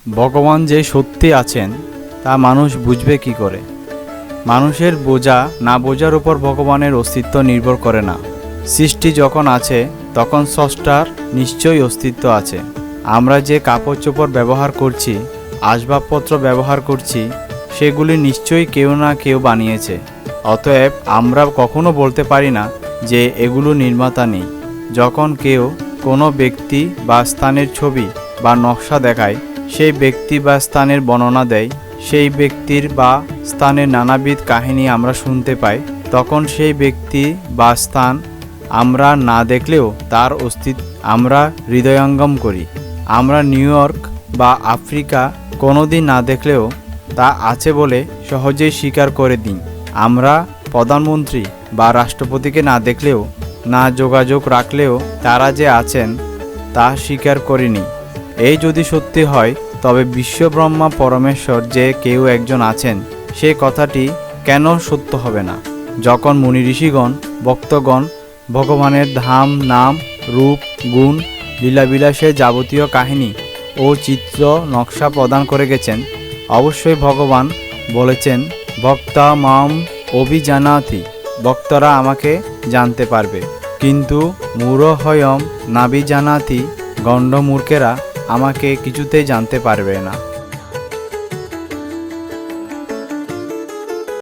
ভগবান যে সত্যি আছেন তা মানুষ বুঝবে কি করে? মানুষের বোঝা না বোঝার উপর ভগবানের অস্তিত্ব নির্ভর করে না। সৃষ্টি যখন আছে তখন স্রষ্টার নিশ্চয়ই অস্তিত্ব আছে। আমরা যে কাপড় চোপড় ব্যবহার করছি, আসবাবপত্র ব্যবহার করছি, সেগুলি নিশ্চয়ই কেউ না কেউ বানিয়েছে। অতএব আমরা কখনো বলতে পারি না যে এগুলো নির্মাতা নেই। যখন কেউ কোনো ব্যক্তি বা স্থানের ছবি বা নকশা দেখায়, সেই ব্যক্তি বা স্থানের বর্ণনা দেয়, সেই ব্যক্তির বা স্থানের নানাবিধ কাহিনী আমরা শুনতে পাই, তখন সেই ব্যক্তি বা স্থান আমরা না দেখলেও তার অস্তিত্ব আমরা হৃদয়ঙ্গম করি। আমরা নিউ ইয়র্ক বা আফ্রিকা কোনোদিন না দেখলেও তা আছে বলে সহজেই স্বীকার করে দিই। আমরা প্রধানমন্ত্রী বা রাষ্ট্রপতিকে না দেখলেও, না যোগাযোগ রাখলেও তারা যে আছেন তা স্বীকার করিনি। এই যদি সত্যি হয়, তবে বিশ্বব্রহ্মা পরমেশ্বর যে কেউ একজন আছেন, সে কথাটি কেন সত্য হবে না? যখন মুনি ঋষিগণ, ভক্তগণ ভগবানের ধাম, নাম, রূপ, গুণ, লীলাবিলাসের যাবতীয় কাহিনী ও চিত্র নকশা প্রদান করে গেছেন, অবশ্যই ভগবান বলেছেন, ভক্তা মাম অভিজানাতি, ভক্তরা আমাকে জানতে পারবে। কিন্তু মূঢ়হয়ম নাভিজানাতি, গণ্ডমূর্খেরা আমাকে কিছুতেই জানতে পারবে না।